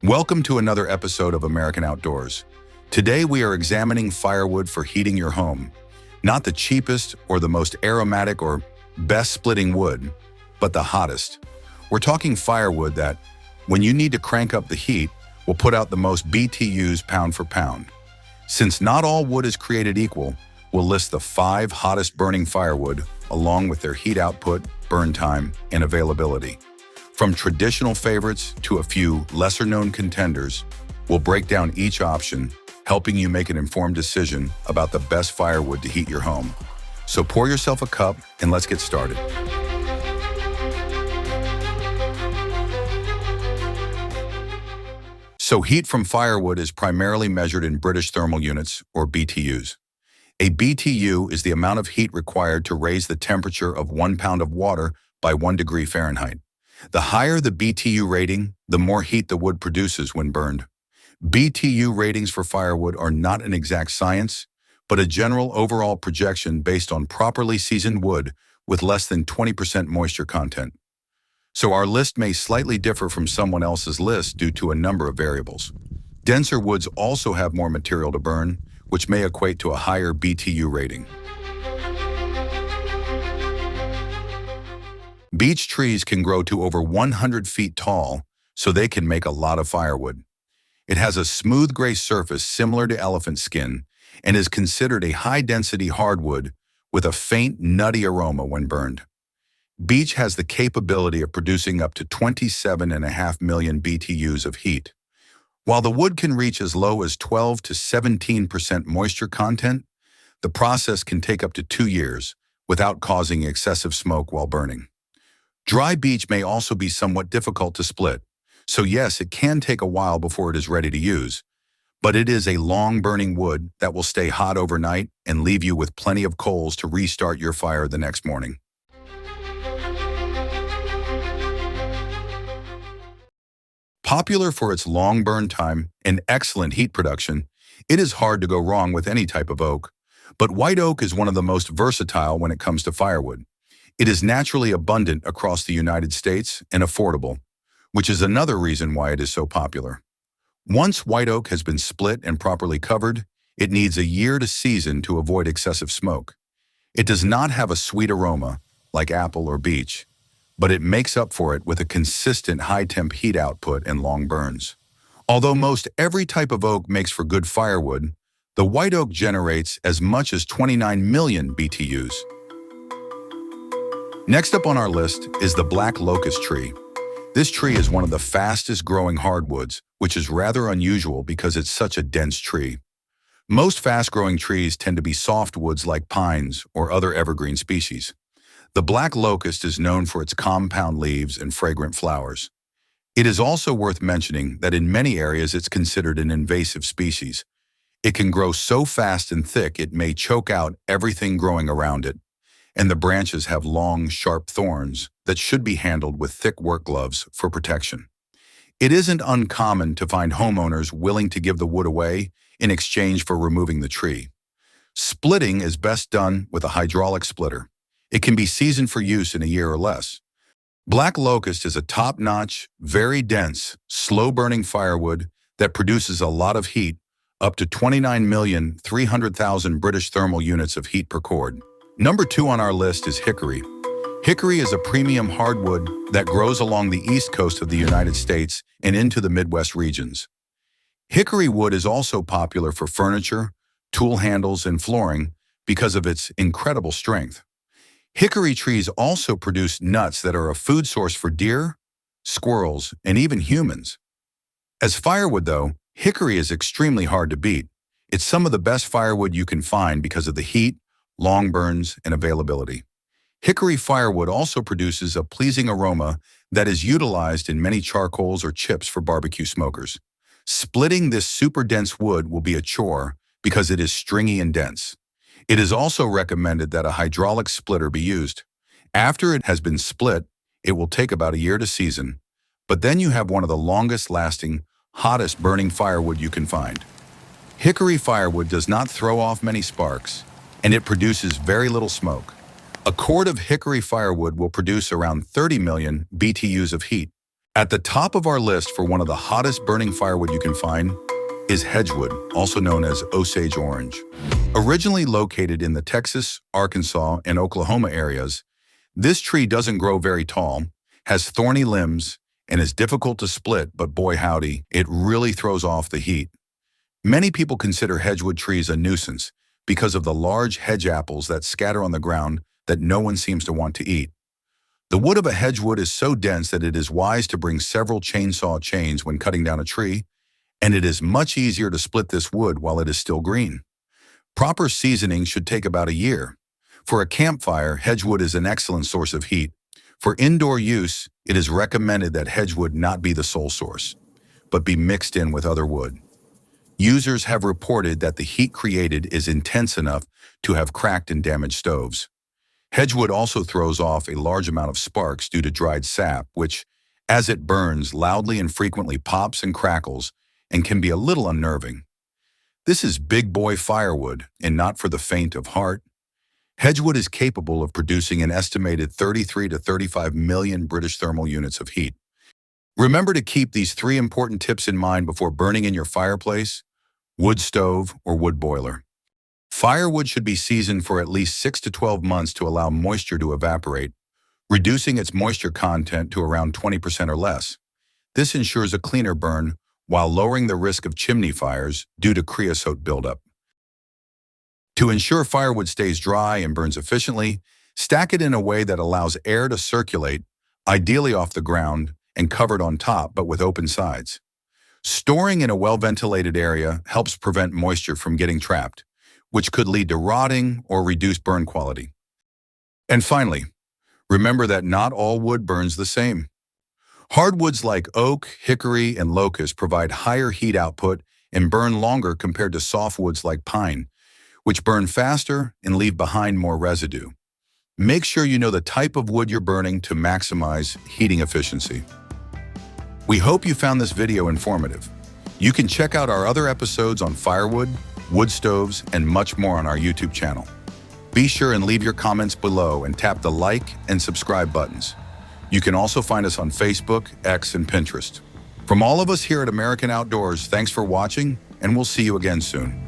Welcome to another episode of American Outdoors. Today we are examining firewood for heating your home. Not the cheapest or the most aromatic or best splitting wood, but the hottest. We're talking firewood that, when you need to crank up the heat, will put out the most BTUs pound for pound. Since not all wood is created equal, we'll list the 5 hottest burning firewood along with their heat output, burn time, and availability. From traditional favorites to a few lesser-known contenders, we'll break down each option, helping you make an informed decision about the best firewood to heat your home. So pour yourself a cup and let's get started. So heat from firewood is primarily measured in British thermal units, or BTUs. A BTU is the amount of heat required to raise the temperature of 1 pound of water by 1 degree Fahrenheit. The higher the BTU rating, the more heat the wood produces when burned. BTU ratings for firewood are not an exact science, but a general overall projection based on properly seasoned wood with less than 20% moisture content. So our list may slightly differ from someone else's list due to a number of variables. Denser woods also have more material to burn, which may equate to a higher BTU rating. Beech trees can grow to over 100 feet tall, so they can make a lot of firewood. It has a smooth gray surface similar to elephant skin and is considered a high-density hardwood with a faint, nutty aroma when burned. Beech has the capability of producing up to 27.5 million BTUs of heat. While the wood can reach as low as 12 to 17% moisture content, the process can take up to 2 years without causing excessive smoke while burning. Dry beech may also be somewhat difficult to split, so yes, it can take a while before it is ready to use, but it is a long-burning wood that will stay hot overnight and leave you with plenty of coals to restart your fire the next morning. Popular for its long burn time and excellent heat production, it is hard to go wrong with any type of oak, but white oak is one of the most versatile when it comes to firewood. It is naturally abundant across the United States and affordable, which is another reason why it is so popular. Once white oak has been split and properly covered, it needs a year to season to avoid excessive smoke. It does not have a sweet aroma like apple or beech, but it makes up for it with a consistent high-temp heat output and long burns. Although most every type of oak makes for good firewood, the white oak generates as much as 29 million BTUs. Next up on our list is the black locust tree. This tree is one of the fastest growing hardwoods, which is rather unusual because it's such a dense tree. Most fast-growing trees tend to be softwoods like pines or other evergreen species. The black locust is known for its compound leaves and fragrant flowers. It is also worth mentioning that in many areas it's considered an invasive species. It can grow so fast and thick it may choke out everything growing around it, and the branches have long, sharp thorns that should be handled with thick work gloves for protection. It isn't uncommon to find homeowners willing to give the wood away in exchange for removing the tree. Splitting is best done with a hydraulic splitter. It can be seasoned for use in a year or less. Black locust is a top-notch, very dense, slow-burning firewood that produces a lot of heat, up to 29,300,000 British thermal units of heat per cord. Number 2 on our list is hickory. Hickory is a premium hardwood that grows along the east coast of the United States and into the Midwest regions. Hickory wood is also popular for furniture, tool handles, and flooring because of its incredible strength. Hickory trees also produce nuts that are a food source for deer, squirrels, and even humans. As firewood, though, hickory is extremely hard to beat. It's some of the best firewood you can find because of the heat, long burns, and availability. Hickory firewood also produces a pleasing aroma that is utilized in many charcoals or chips for barbecue smokers. Splitting this super dense wood will be a chore because it is stringy and dense. It is also recommended that a hydraulic splitter be used. After it has been split, it will take about a year to season, but then you have one of the longest lasting, hottest burning firewood you can find. Hickory firewood does not throw off many sparks, and it produces very little smoke. A cord of hickory firewood will produce around 30 million BTUs of heat. At the top of our list for one of the hottest burning firewood you can find is Hedgewood, also known as Osage orange. Originally located in the Texas, Arkansas, and Oklahoma areas, this tree doesn't grow very tall, has thorny limbs, and is difficult to split, but boy howdy, it really throws off the heat. Many people consider Hedgewood trees a nuisance because of the large hedge apples that scatter on the ground that no one seems to want to eat. The wood of a hedgewood is so dense that it is wise to bring several chainsaw chains when cutting down a tree, and it is much easier to split this wood while it is still green. Proper seasoning should take about a year. For a campfire, hedgewood is an excellent source of heat. For indoor use, it is recommended that hedgewood not be the sole source, but be mixed in with other wood. Users have reported that the heat created is intense enough to have cracked and damaged stoves. Hedgewood also throws off a large amount of sparks due to dried sap, which, as it burns, loudly and frequently pops and crackles and can be a little unnerving. This is big boy firewood and not for the faint of heart. Hedgewood is capable of producing an estimated 33 to 35 million British thermal units of heat. Remember to keep these 3 important tips in mind before burning in your fireplace, wood stove, or wood boiler. Firewood should be seasoned for at least 6 to 12 months to allow moisture to evaporate, reducing its moisture content to around 20% or less. This ensures a cleaner burn while lowering the risk of chimney fires due to creosote buildup. To ensure firewood stays dry and burns efficiently, stack it in a way that allows air to circulate, ideally off the ground and covered on top but with open sides. Storing in a well-ventilated area helps prevent moisture from getting trapped, which could lead to rotting or reduced burn quality. And finally, remember that not all wood burns the same. Hardwoods like oak, hickory, and locust provide higher heat output and burn longer compared to softwoods like pine, which burn faster and leave behind more residue. Make sure you know the type of wood you're burning to maximize heating efficiency. We hope you found this video informative. You can check out our other episodes on firewood, wood stoves, and much more on our YouTube channel. Be sure and leave your comments below and tap the like and subscribe buttons. You can also find us on Facebook, X, and Pinterest. From all of us here at American Outdoors, thanks for watching, and we'll see you again soon.